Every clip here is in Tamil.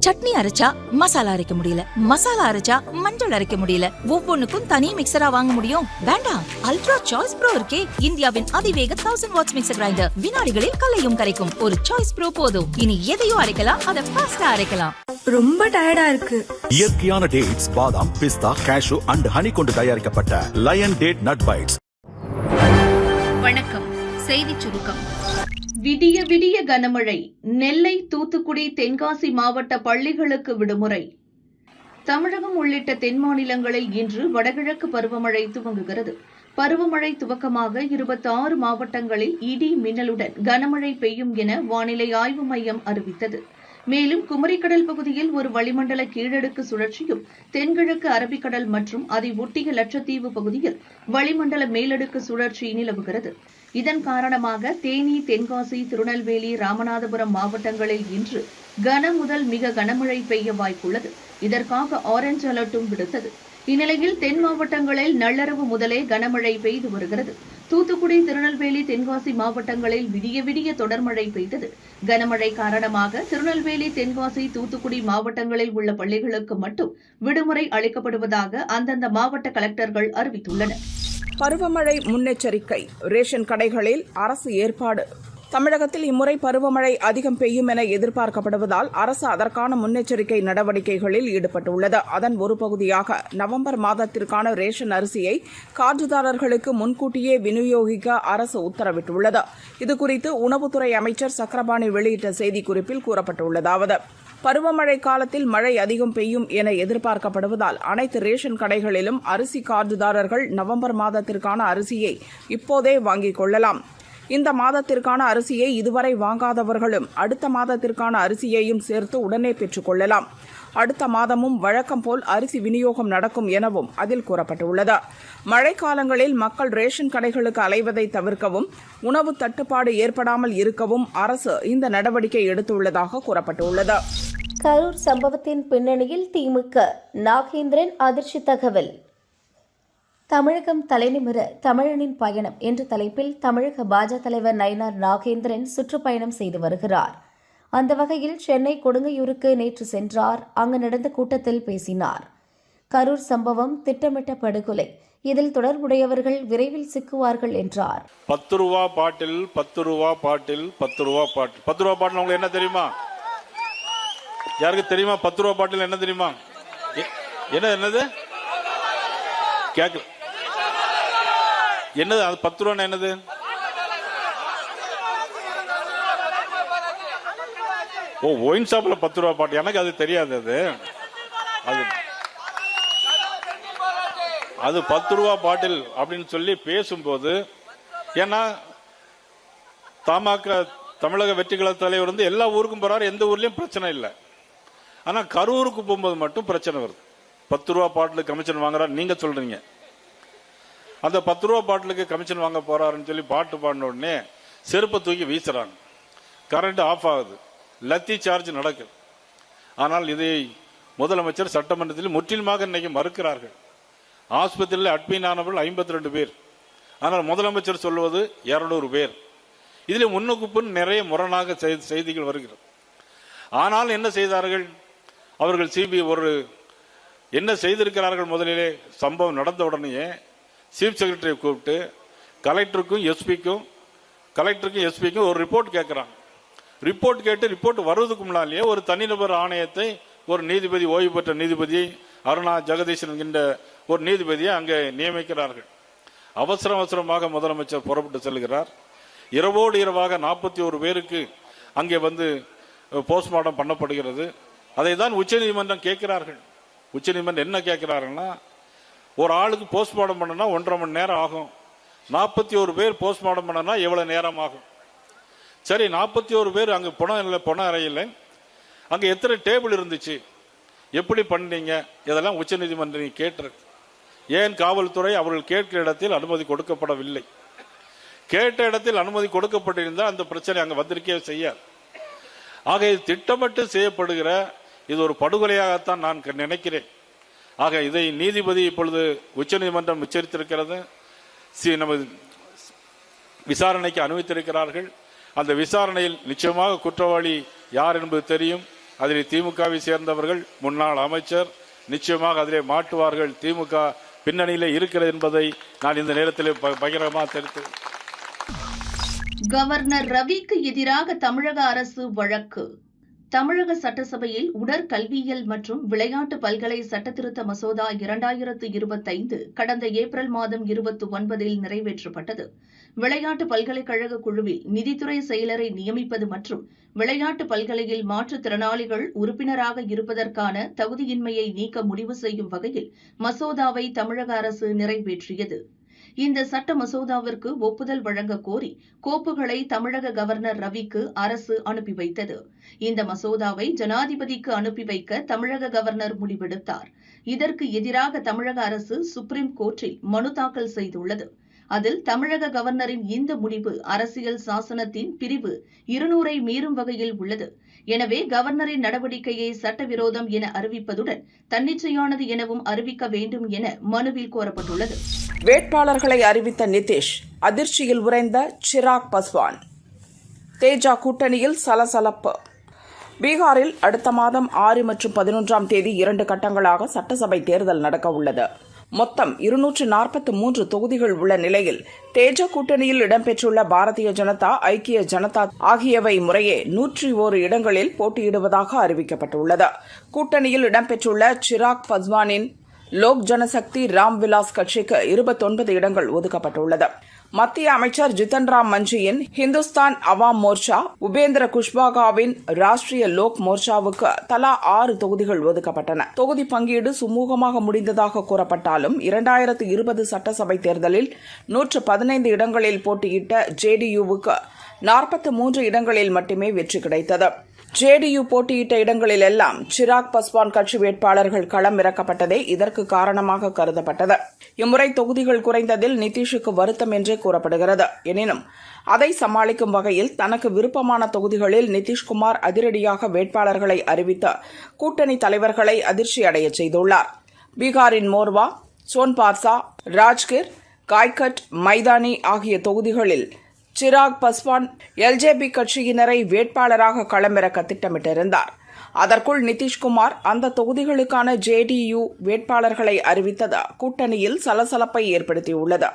சட்னி அரைச்சா மசாலா அரைக்க முடியல, மசாலா அரைச்சா மஞ்சள் அரைக்க முடியல, ஒவ்வொன்னுக்கும் தனி மிக்சரா வாங்க முடியும்? வேண்டாம், அல்ட்ரா சாய்ஸ் ப்ரோ இருக்கே, இந்தியாவின் அதிவேக 1000 வாட்ஸ் மிக்சர் கிரைண்டர், வினாடிகளில் கல்லையும் கரைக்கும். ஒரு சாய்ஸ் ப்ரோ போதும். இனி எதையும் அரைக்கலாம், அதை ஃபாஸ்டா அரைக்கலாம். ரொம்ப டயர்டா இருக்கு. இயற்கையான டேட்ஸ், பாதாம், பிஸ்தா, கேஷு அண்ட் ஹனி கொண்டு தயாரிக்கப்பட்ட லயன் டேட் நட் பைட்ஸ். வணக்கம். செய்தி சுருக்கம். விடிய விடிய கனமழை. நெல்லை, தூத்துக்குடி, தென்காசி மாவட்ட பள்ளிகளுக்கு விடுமுறை. தமிழகம் உள்ளிட்ட தென் மாநிலங்களில் இன்று வடகிழக்கு பருவமழை துவங்குகிறது. பருவமழை துவக்கமாக 26 மாவட்டங்களில் இடி மின்னலுடன் கனமழை பெய்யும் என வானிலை ஆய்வு மையம் அறிவித்தது. மேலும் குமரிக்கடல் பகுதியில் ஒரு வளிமண்டல கீழடுக்கு சுழற்சியும், தென்கிழக்கு அரபிக்கடல் மற்றும் அதை ஒட்டிய லட்சத்தீவு பகுதியில் வளிமண்டல மேலடுக்கு சுழற்சி நிலவுகிறது. இதன் காரணமாக தேனி, தென்காசி, திருநெல்வேலி, ராமநாதபுரம் மாவட்டங்களில் இன்று கன முதல் மிக கனமழை பெய்ய வாய்ப்புள்ளது. இதற்காக ஆரஞ்ச் அலர்ட்டும் விடுத்தது. இந்நிலையில் தென் மாவட்டங்களில் நள்ளிரவு முதலே கனமழை பெய்து வருகிறது. தூத்துக்குடி, திருநெல்வேலி, தென்காசி மாவட்டங்களில் விடிய விடிய தொடர் மழை பெய்தது. கனமழை காரணமாக திருநெல்வேலி, தென்காசி, தூத்துக்குடி மாவட்டங்களில் உள்ள பள்ளிகளுக்கு மட்டும் விடுமுறை அளிக்கப்படுவதாக அந்தந்த மாவட்ட கலெக்டர்கள் அறிவித்துள்ளனர். பருவமழை முன்னெச்சரிக்கை. ரேஷன் கடைகளில் அரசு ஏற்பாடு. தமிழகத்தில் இம்முறை பருவமழை அதிகம் பெய்யும் என எதிர்பார்க்கப்படுவதால் அரசு அதற்கான முன்னெச்சரிக்கை நடவடிக்கைகளில் ஈடுபட்டுள்ளது. அதன் ஒரு பகுதியாக நவம்பர் மாதத்திற்கான ரேஷன் அரிசியை கார்டுதாரர்களுக்கு முன்கூட்டியே விநியோகிக்க அரசு உத்தரவிட்டுள்ளது. இதுகுறித்து உணவுத்துறை அமைச்சர் சக்கரபாணி வெளியிட்ட செய்திக்குறிப்பில் கூறப்பட்டுள்ளதாவது: பருவமழை காலத்தில் மழை அதிகம் பெய்யும் என எதிர்பார்க்கப்படுவதால் அனைத்து ரேஷன் கடைகளிலும் அரிசி கார்டுதாரர்கள் நவம்பர் மாதத்திற்கான அரிசியை இப்போதே வாங்கிக் கொள்ளலாம். இந்த மாதத்திற்கான அரிசியை இதுவரை வாங்காதவர்களும் அடுத்த மாதத்திற்கான அரிசியையும் சேர்த்து உடனே பெற்றுக் கொள்ளலாம். அடுத்த மாதமும் வழக்கம் போல் அரிசி விநியோகம் நடக்கும் எனவும் அதில் கூறப்பட்டுள்ளது. மழைக்காலங்களில் மக்கள் ரேஷன் கடைகளுக்கு அலைவதை தவிர்க்கவும், உணவு தட்டுப்பாடு ஏற்படாமல் இருக்கவும் அரசு இந்த நடவடிக்கை எடுத்துள்ளதாக கூறப்பட்டுள்ளது. கரூர் சம்பவத்தின் பின்னணியில் திமுக. நாகேந்திரன் அதிர்ச்சி தகவல். தமிழகம் தலைநிமிர தமிழனின் பயணம் என்ற தலைப்பில் தமிழக பாஜக தலைவர் நயினார் நாகேந்திரன் சுற்றுப்பயணம் செய்து வருகிறார். அந்த வகையில் சென்னை கொடுங்கையூருக்கு நேற்று சென்றார். அங்கு நடந்த கூட்டத்தில் பேசினார். கரூர் சம்பவம் திட்டமிட்ட படுகொலை, இதில் தொடர்புடையவர்கள் விரைவில் சிக்குவார்கள் என்றார். 10 ரூபா பாட்டில் 10 ரூபா பாட்டில் 10 ரூபா பாட்டில் 10 ரூபா பாட்டில் உங்களுக்கு என்ன தெரியுமா? யாருக்கு தெரியுமா? 10 ரூபா பாட்டில் என்ன தெரியுமா? என்னது கேட்கல. என்னது அது 10 ரூபா என்னது? ஓ, ஒயின் ஷாப்ல 10 ரூபா பாட்டு. எனக்கு அது தெரியாது. அது 10 ரூபா பாட்டில் அப்படின்னு சொல்லி பேசும்போது, ஏன்னா தமிழக வெற்றி கழக தலைவர் வந்து எல்லா ஊருக்கும் போறாரு, எந்த ஊர்லயும் பிரச்சனை இல்லை. ஆனா கரூருக்கு போகும்போது மட்டும் பிரச்சனை வருது. 10 ரூபா பாட்டிலுக்கு கமிஷன் வாங்குறாரு நீங்க சொல்றீங்க. அந்த 10 ரூபா பாட்டிலுக்கு கமிஷன் வாங்க போறாருன்னு சொல்லி பாட்டு பாடின உடனே செருப்பை தூக்கி வீசுறாங்க. கரண்ட் ஆஃப் ஆகுது. லத்தி சார்ஜ் நடக்குது. ஆனால் இதை முதலமைச்சர் சட்டமன்றத்தில் முற்றிலுமாக இன்னைக்கு மறுக்கிறார்கள். ஆஸ்பத்திரியில் அட்மிட் ஆனவர்கள் 52 பேர். ஆனால் முதலமைச்சர் சொல்வது 200 பேர். இதில் முன்னுக்கு பின் நிறைய முரணாக செய்திகள் வருகிறது. ஆனால் என்ன செய்தார்கள் அவர்கள்? என்ன செய்திருக்கிறார்கள்? முதலிலே சம்பவம் நடந்த உடனே சீஃப் செக்ரட்டரியை கூப்பிட்டு கலெக்டருக்கும் எஸ்பிக்கும் ஒரு ரிப்போர்ட் கேட்கிறாங்க. ரிப்போர்ட் கேட்டு ரிப்போர்ட் வருவதற்கு முன்னாலேயே ஒரு தனிநபர் ஆணையத்தை, ஒரு நீதிபதி, ஓய்வு பெற்ற நீதிபதி அருணா ஜெகதீசன் என்கின்ற ஒரு நீதிபதியை அங்கே நியமிக்கிறார்கள். அவசரமாக முதலமைச்சர் புறப்பட்டு செல்கிறார். இரவோடு இரவாக 41 பேருக்கு அங்கே வந்து போஸ்ட்மார்ட்டம் பண்ணப்படுகிறது. அதை தான் உச்சநீதிமன்றம் கேட்கிறார்கள். உச்சநீதிமன்றம் என்ன கேட்கிறாருன்னா, ஒரு ஆளுக்கு போஸ்ட்மார்ட்டம் பண்ணனா 1.5 மணி நேரம் ஆகும். 41 பேர் போஸ்ட்மார்ட்டம் பண்ணனா எவ்வளவு நேரம் ஆகும்? சரி, 41 பேர் அங்கே பொண அறையில் அங்கே எத்தனை டேபிள் இருந்துச்சு, எப்படி பண்ணீங்க? இதெல்லாம் உச்சநீதிமன்றம் கேட்டிருக்கு. ஏன் காவல்துறை அவர்கள் கேட்கிற இடத்தில் அனுமதி கொடுக்கப்படவில்லை? கேட்ட இடத்தில் அனுமதி கொடுக்கப்பட்டிருந்தால் அந்த பிரச்சனை அங்கே வந்திருக்கே செய்யாது. ஆக இது திட்டமிட்டு செய்யப்படுகிற இது ஒரு படுகொலையாகத்தான் நான் நினைக்கிறேன். ஆக இதை நீதிபதி இப்பொழுது உச்சநீதிமன்றம் எச்சரித்திருக்கிறது. நமது விசாரணைக்கு அனுமதித்திருக்கிறார்கள். அந்த விசாரணையில் நிச்சயமாக குற்றவாளி யார் என்பது தெரியும். அதில் திமுகவை சேர்ந்தவர்கள், முன்னாள் அமைச்சர் நிச்சயமாக அதிலே மாட்டுவார்கள். திமுக பின்னணியிலே இருக்கிறது என்பதை நான் இந்த நேரத்தில் பகிரங்கமாக தெரிவித்தேன். கவர்னர் ரவிக்கு எதிராக தமிழக அரசு வழக்கு. தமிழக சட்டசபையில் உடற்கல்வியியல் மற்றும் விளையாட்டு பல்கலை சட்டத்திருத்த மசோதா 2025 கடந்த ஏப்ரல் மாதம் 29 நிறைவேற்றப்பட்டது. விளையாட்டு பல்கலைக்கழக குழுவில் நிதித்துறை செயலரை நியமிப்பது மற்றும் விளையாட்டு பல்கலையில் மாற்றுத்திறனாளிகள் உறுப்பினராக இருப்பதற்கான தகுதியின்மையை நீக்க முடிவு செய்யும் வகையில் மசோதாவை தமிழக அரசு நிறைவேற்றியது. இந்த சட்ட மசோதாவிற்கு ஒப்புதல் வழங்க கோரி கோப்புகளை தமிழக கவர்னர் ரவிக்கு அரசு அனுப்பி வைத்தது. இந்த மசோதாவை ஜனாதிபதிக்கு அனுப்பி வைக்க தமிழக கவர்னர் முடிவெடுத்தார். இதற்கு எதிராக தமிழக அரசு சுப்ரீம் கோர்ட்டில் மனு தாக்கல் செய்துள்ளது. அதில் தமிழக கவர்னரின் இந்த முடிவு அரசியல் சாசனத்தின் பிரிவு 200 மீறும் வகையில் உள்ளது. எனவே கவர்னரின் நடவடிக்கையை சட்டவிரோதம் என அறிவிப்பதுடன் தன்னிச்சையானது எனவும் அறிவிக்க வேண்டும் என மனுவில் கோரப்பட்டுள்ளது. வேட்பாளர்களை அறிவித்த நிதிஷ், அதிர்ச்சியில் உறைந்த சிராக் பஸ்வான். தேஜா கூட்டணியில் சலசலப்பு. பீகாரில் அடுத்த மாதம் 6 மற்றும் 11ஆம் தேதி 2 கட்டங்களாக சட்டசபை தேர்தல் நடக்க உள்ளது. மொத்தம் 243 தொகுதிகள் உள்ள நிலையில் தேஜ கூட்டணியில் இடம்பெற்றுள்ள பாரதிய ஜனதா, ஐக்கிய ஜனதா ஆகியவை முறையே 101 இடங்களில் போட்டியிடுவதாக அறிவிக்கப்பட்டுள்ளது. கூட்டணியில் இடம்பெற்றுள்ள சிராக் பஸ்வானின் லோக் ஜனசக்தி ராம்விலாஸ் கட்சிக்கு 29 இடங்கள் ஒதுக்கப்பட்டுள்ளது. மத்திய அமைச்சர் ஜித்தன் ராம் மஞ்சியின் ஹிந்துஸ்தான் அவாம் மோர்ச்சா, உபேந்திர குஷ்வாகாவின் ராஷ்டிரிய லோக் மோர்ச்சாவுக்கு தலா 6 தொகுதிகள் ஒதுக்கப்பட்டன. தொகுதி பங்கீடு சுமூகமாக முடிந்ததாக கூறப்பட்டாலும் 2020 சட்டசபை தேர்தலில் 115 இடங்களில் போட்டியிட்ட ஜேடியுவுக்கு 43 இடங்களில் மட்டுமே வெற்றி கிடைத்தது. ஜேடியு போட்டியிட்ட இடங்களிலெல்லாம் சிராக் பஸ்வான் கட்சி வேட்பாளர்கள் களம் இறக்கப்பட்டதே இதற்கு காரணமாக கருதப்பட்டது. இம்முறை தொகுதிகள் குறைந்ததில் நிதிஷுக்கு வருத்தம் என்றே கூறப்படுகிறது. எனினும் அதை சமாளிக்கும் வகையில் தனக்கு விருப்பமான தொகுதிகளில் நிதிஷ்குமார் அதிரடியாக வேட்பாளர்களை அறிவித்து கூட்டணி தலைவர்களை அதிர்ச்சியடையச் செய்துள்ளார். பீகாரின் மோர்வா, சோன்பார்சா, ராஜ்கிர், காய்கட், மைதானி ஆகிய தொகுதிகளில் சிராக் பஸ்வான் எல்ஜேபி கட்சியினரை வேட்பாளராக களமிறக்க திட்டமிட்டிருந்தார். அதற்குள் நிதிஷ்குமார் அந்த தொகுதிகளுக்கான ஜேடியு வேட்பாளர்களை அறிவித்தது கூட்டணியில் சலசலப்பை ஏற்படுத்தியுள்ளது.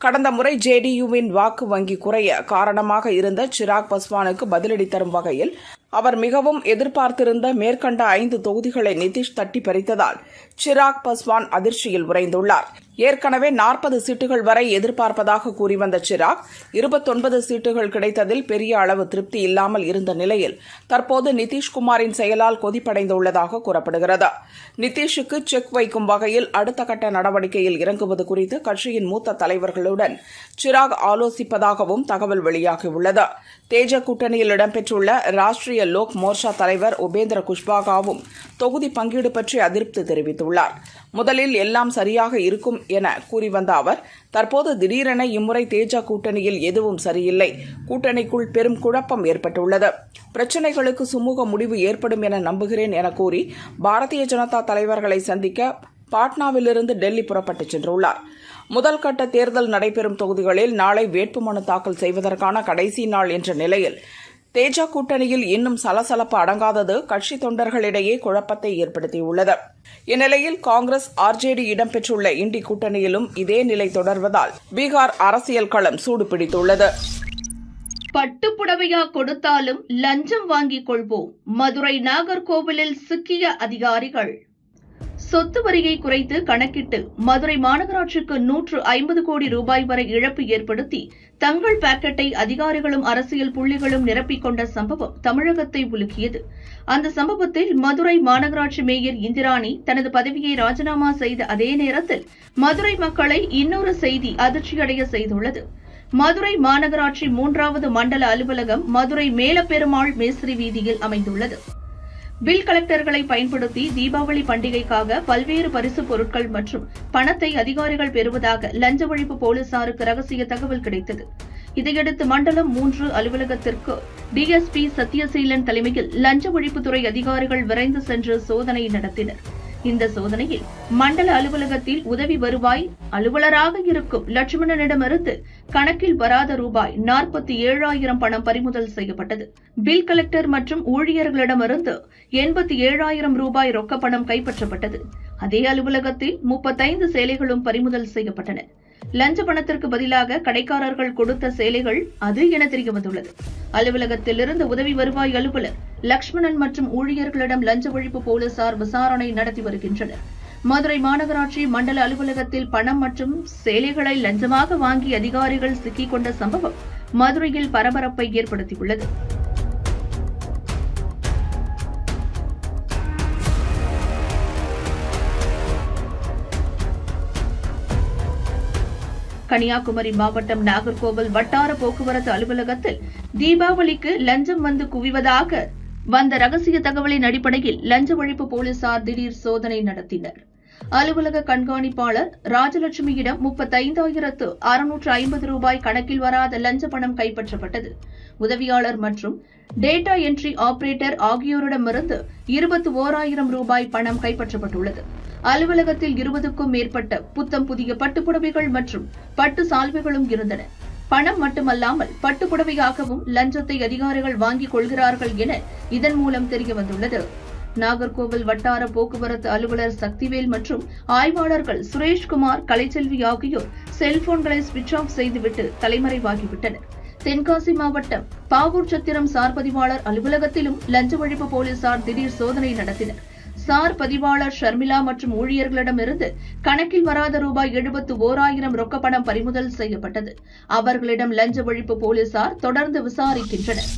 கடந்த முறை ஜேடியுவின் வாக்கு வங்கி குறைய காரணமாக இருந்த சிராக் பஸ்வானுக்கு பதிலடி தரும் வகையில் அவர் மிகவும் எதிர்பார்த்திருந்த மேற்கண்ட 5 தொகுதிகளை நிதிஷ் தட்டி பறித்ததால் சிராக் பஸ்வான் அதிர்ச்சியில் உறைந்துள்ளார். ஏற்கனவே 40 சீட்டுகள் வரை எதிர்பார்ப்பதாக கூறி வந்த சிராக் 29 சீட்டுகள் கிடைத்ததில் பெரிய அளவு திருப்தி இல்லாமல் இருந்த நிலையில் தற்போது நிதிஷ்குமாரின் செயலால் கொதிப்படைந்துள்ளதாக கூறப்படுகிறது. நிதிஷுக்கு செக் வைக்கும் வகையில் அடுத்த கட்ட நடவடிக்கையில் இறங்குவது குறித்து கட்சியின் மூத்த தலைவர்களுடன் சிராக் ஆலோசிப்பதாகவும் தகவல் வெளியாகியுள்ளது. தேஜ கூட்டணியில் இடம்பெற்றுள்ள ராஷ்டிரிய லோக் மோர்ச்சா தலைவர் உபேந்திர குஷ்வாகாவும் தொகுதி பங்கீடு பற்றி அதிருப்தி தெரிவித்துள்ளார். முதலில் எல்லாம் சரியாக இருக்கும் என கூறி வந்த அவர் தற்போது திடீரென இம்முறை தேஜ கூட்டணியில் எதுவும் சரியில்லை, கூட்டணிக்குள் பெரும் குழப்பம் ஏற்பட்டுள்ளது, பிரச்சினைகளுக்கு சுமூக முடிவு ஏற்படும் என நம்புகிறேன் என கூறி பாரதிய ஜனதா தலைவர்களை சந்திக்க பாட்னாவிலிருந்து டெல்லி புறப்பட்டுச் சென்றுள்ளார். முதல் கட்ட தேர்தல் நடைபெறும் தொகுதிகளில் நாளை வேட்புமனு தாக்கல் செய்வதற்கான கடைசி நாள் என்ற நிலையில் தேஜ கூட்டணியில் இன்னும் சலசலப்பு அடங்காதது கட்சி தொண்டர்களிடையே குழப்பத்தை ஏற்படுத்தியுள்ளது. இந்நிலையில் காங்கிரஸ், ஆர்ஜேடி இடம்பெற்றுள்ள இண்டி கூட்டணியிலும் இதே நிலை தொடர்வதால் பீகார் அரசியல் களம் சூடுபிடித்துள்ளது. பட்டுப்புடவையா கொடுத்தாலும் லஞ்சம் வாங்கிக் கொள்வோம். மதுரை நாகர்கோவிலில் சிக்கிய அதிகாரிகள். சொத்து வரியை குறைத்து கணக்கிட்டு மதுரை மாநகராட்சிக்கு 150 கோடி ரூபாய் வரை இழப்பு ஏற்படுத்தி தங்கள் பாக்கெட்டை அதிகாரிகளும் அரசியல் புள்ளிகளும் நிரப்பிக் கொண்ட சம்பவம் தமிழகத்தை உலுக்கியது. அந்த சம்பவத்தில் மதுரை மாநகராட்சி மேயர் இந்திராணி தனது பதவியை ராஜினாமா செய்த அதே நேரத்தில் மதுரை மக்களை இன்னொரு செய்தி அதிர்ச்சியடைய செய்துள்ளது. மதுரை மாநகராட்சி 3வது மண்டல அலுவலகம் மதுரை மேலப்பெருமாள் மேஸ்திரி வீதியில் அமைந்துள்ளது. பில் கலெக்டர்களை பயன்படுத்தி தீபாவளி பண்டிகைக்காக பல்வேறு பரிசுப் பொருட்கள் மற்றும் பணத்தை அதிகாரிகள் பெறுவதாக லஞ்ச ஒழிப்பு போலீசாருக்கு ரகசிய தகவல் கிடைத்தது. இதையடுத்து மண்டலம் 3 அலுவலகத்திற்கு டிஎஸ்பி சத்யசீலன் தலைமையில் லஞ்ச ஒழிப்புத்துறை அதிகாரிகள் விரைந்து சென்று சோதனை நடத்தினர். இந்த சோதனையில் மண்டல அலுவலகத்தில் உதவி வருவாய் அலுவலராக இருக்கும் லட்சுமணனிடமிருந்து கணக்கில் வராத ரூபாய் 47,000 பணம் பறிமுதல் செய்யப்பட்டது. பில் கலெக்டர் மற்றும் ஊழியர்களிடமிருந்து 87,000 ரூபாய் ரொக்க பணம் கைப்பற்றப்பட்டது. அதே அலுவலகத்தில் 35 சேலைகளும் பறிமுதல் செய்யப்பட்டன. லஞ்ச பணத்திற்கு பதிலாக கடைக்காரர்கள் கொடுத்த சேலைகள் அது என தெரியவந்துள்ளது. அலுவலகத்தில் இருந்த உதவி வருவாய் அலுவலர் லட்சுமணன் மற்றும் ஊழியர்களிடம் லஞ்ச ஒழிப்பு போலீசார் விசாரணை நடத்தி வருகின்றனர். மதுரை மாநகராட்சி மண்டல அலுவலகத்தில் பணம் மற்றும் சேலைகளை லஞ்சமாக வாங்கி அதிகாரிகள் சிக்கிக் கொண்ட சம்பவம் மதுரையில் பரபரப்பை ஏற்படுத்தியுள்ளது. கன்னியாகுமரி மாவட்டம் நாகர்கோவில் வட்டார போக்குவரத்து அலுவலகத்தில் தீபாவளிக்கு லஞ்சம் வந்து குவிவதாக வந்த ரகசிய தகவலின் அடிப்படையில் லஞ்ச ஒழிப்பு போலீசார் திடீர் சோதனை நடத்தினர். அலுவலக கண்காணிப்பாளர் ராஜலட்சுமியிடம் 35,650 ரூபாய் கணக்கில் வராத லஞ்ச பணம் கைப்பற்றப்பட்டது. உதவியாளர் மற்றும் டேட்டா என்ட்ரி ஆபரேட்டர் ஆகியோரிடமிருந்து 21,000 ரூபாய் பணம் கைப்பற்றப்பட்டுள்ளது. அலுவலகத்தில் 20க்கும் மேற்பட்ட புத்தம் புதிய பட்டுப்புடவைகள் மற்றும் பட்டு சால்வைகளும் இருந்தன. பணம் மட்டுமல்லாமல் பட்டுப்புடவையாகவும் லஞ்சத்தை அதிகாரிகள் வாங்கிக் கொள்கிறார்கள் என இதன் மூலம் தெரியவந்துள்ளது. நாகர்கோவில் வட்டார போக்குவரத்து அலுவலர் சக்திவேல் மற்றும் ஆய்வாளர்கள் சுரேஷ்குமார், கலைச்செல்வி ஆகியோர் செல்போன்களை சுவிட்ச் ஆஃப் செய்துவிட்டு தலைமறைவாகிவிட்டனர். தென்காசி மாவட்டம் பாவூர் சத்திரம் சார் பதிவாளர் அலுவலகத்திலும் லஞ்ச ஒழிப்பு போலீசார் திடீர் சோதனை நடத்தினர். சார் பதிவாளர் ஷர்மிளா மற்றும் ஊழியர்களிடமிருந்து கணக்கில் வராத ரூபாய் 71,000 ரொக்க பணம் பறிமுதல் செய்யப்பட்டது. அவர்களிடம் லஞ்ச ஒழிப்பு போலீசார் தொடர்ந்து விசாரிக்கின்றனர்.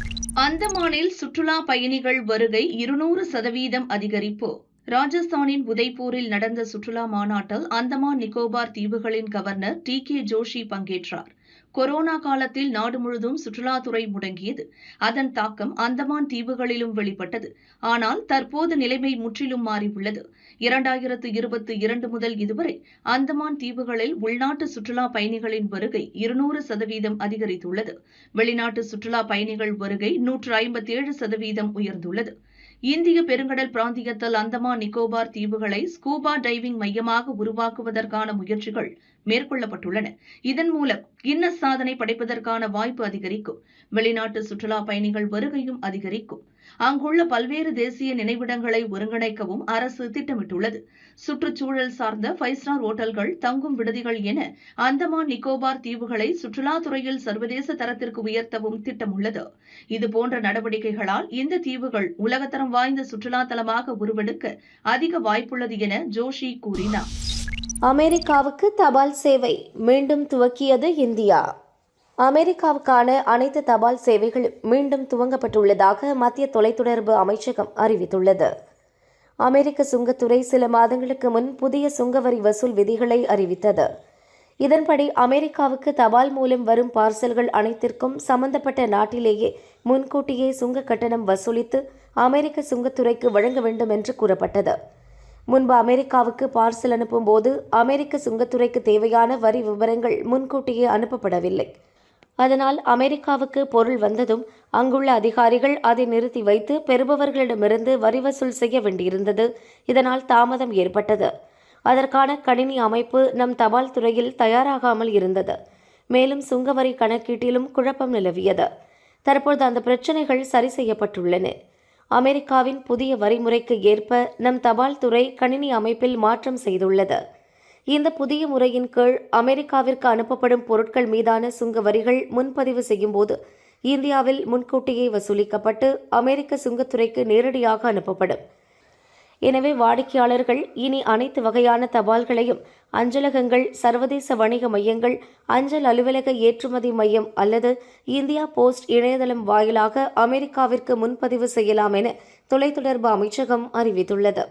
அந்தமானில் சுற்றுலா பயணிகள் வருகை 200% அதிகரிப்பு. ராஜஸ்தானின் உதய்பூரில் நடந்த சுற்றுலா மாநாட்டில் அந்தமான் நிக்கோபார் தீவுகளின் கவர்னர் TK ஜோஷி பங்கேற்றார். கொரோனா காலத்தில் நாடு முழுவதும் சுற்றுலாத்துறை முடங்கியது. அதன் தாக்கம் அந்தமான் தீவுகளிலும் வெளிப்பட்டது. ஆனால் தற்போது நிலைமை முற்றிலும் மாறியுள்ளது. 2022 முதல் இதுவரை அந்தமான் தீவுகளில் உள்நாட்டு சுற்றுலா பயணிகளின் வருகை 200% அதிகரித்துள்ளது. வெளிநாட்டு சுற்றுலா பயணிகள் வருகை 157% உயர்ந்துள்ளது. இந்திய பெருங்கடல் பிராந்தியத்தில் அந்தமான் நிக்கோபார் தீவுகளை ஸ்கூபா டைவிங் மையமாக உருவாக்குவதற்கான முயற்சிகள் மேற்கொள்ளப்பட்டுள்ளன. இதன் மூலம் கின்னஸ் சாதனை படைப்பதற்கான வாய்ப்பு அதிகரிக்கும். வெளிநாட்டு சுற்றுலா பயணிகள் வருகையும் அதிகரிக்கும். அங்குள்ள பல்வேறு தேசிய நினைவிடங்களை ஒருங்கிணைக்கவும் அரசு திட்டமிட்டுள்ளது. சுற்றுச்சூழல் சார்ந்த 5 ஸ்டார் ஓட்டல்கள், தங்கும் விடுதிகள் என அந்தமான் நிக்கோபார் தீவுகளை சுற்றுலாத்துறையில் சர்வதேச தரத்திற்கு உயர்த்தவும் திட்டமுள்ளது. இதுபோன்ற நடவடிக்கைகளால் இந்த தீவுகள் உலகத்தரம் வாய்ந்த சுற்றுலா தலமாக உருவெடுக்க அதிக வாய்ப்புள்ளது என ஜோஷி கூறினார். அமெரிக்காவுக்கு தபால் சேவை மீண்டும் துவக்கியது இந்தியா. அமெரிக்காவுக்கான அனைத்து தபால் சேவைகளும் மீண்டும் துவங்கப்பட்டுள்ளதாக மத்திய தொலைத்தொடர்பு அமைச்சகம் அறிவித்துள்ளது. அமெரிக்க சுங்கத்துறை சில மாதங்களுக்கு முன் புதிய சுங்கவரி வசூல் விதிகளை அறிவித்தது. இதன்படி அமெரிக்காவுக்கு தபால் மூலம் வரும் பார்சல்கள் அனைத்திற்கும் சம்பந்தப்பட்ட நாட்டிலேயே முன்கூட்டியே சுங்க கட்டணம் வசூலித்து அமெரிக்க சுங்கத்துறைக்கு வழங்க வேண்டும் என்று கூறப்பட்டது. முன்பு அமெரிக்காவுக்கு பார்சல் அனுப்பும் போது அமெரிக்க சுங்கத்துறைக்கு தேவையான வரி விவரங்கள் முன்கூட்டியே அனுப்பப்படவில்லை. அதனால் அமெரிக்காவுக்கு பொருள் வந்ததும் அங்குள்ள அதிகாரிகள் அதை நிறுத்தி வைத்து பெறுபவர்களிடமிருந்து வரி வசூல் செய்ய வேண்டியிருந்தது. இதனால் தாமதம் ஏற்பட்டது. அதற்கான கணினி அமைப்பு நம் தபால் துறையில் தயாராகாமல் இருந்தது. மேலும் சுங்கவரி கணக்கீட்டிலும் குழப்பம் நிலவியது. தற்போது அந்த பிரச்சினைகள் சரி செய்யப்பட்டுள்ளன. அமெரிக்காவின் புதிய வரிமுறைக்கு ஏற்ப நம் தபால் துறை கணினி அமைப்பில் மாற்றம் செய்துள்ளது. இந்த புதிய முறையின் கீழ் அமெரிக்காவிற்கு அனுப்பப்படும் பொருட்கள் மீதான சுங்க வரிகள் முன்பதிவு செய்யும் போது இந்தியாவில் முன்கூட்டியே வசூலிக்கப்பட்டு அமெரிக்க சுங்கத்துறைக்கு நேரடியாக அனுப்பப்படும். எனவே வாடிக்கையாளர்கள் இனி அனைத்து வகையான தபால்களையும் அஞ்சலகங்கள், சர்வதேச வணிக மையங்கள், அஞ்சல் அலுவலக ஏற்றுமதி மையம் அல்லது இந்தியா போஸ்ட் இணையதளம் வாயிலாக அமெரிக்காவிற்கு முன்பதிவு செய்யலாம் என தொலைத்தொடர்பு அமைச்சகம் அறிவித்துள்ளது.